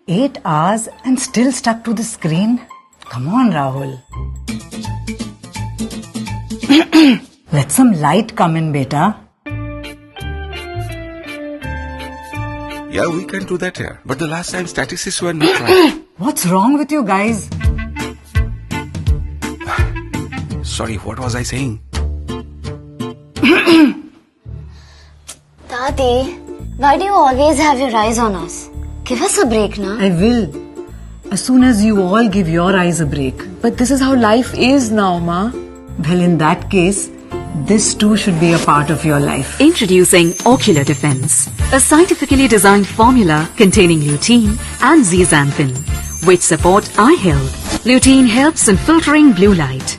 8 hours and still stuck to the screen? Come on, Rahul. Let some light come in, beta. Yeah, we can do that here. But the last time statistics were not right. What's wrong with you guys? Sorry, what was I saying? Tati, why do you always have your eyes on us? Give us a break, na? I will. As soon as you all give your eyes a break. But this is how life is now, Ma. Well, in that case, this too should be a part of your life. Introducing Ocular Defense, a scientifically designed formula containing lutein and zeaxanthin, which support eye health. Lutein helps in filtering blue light.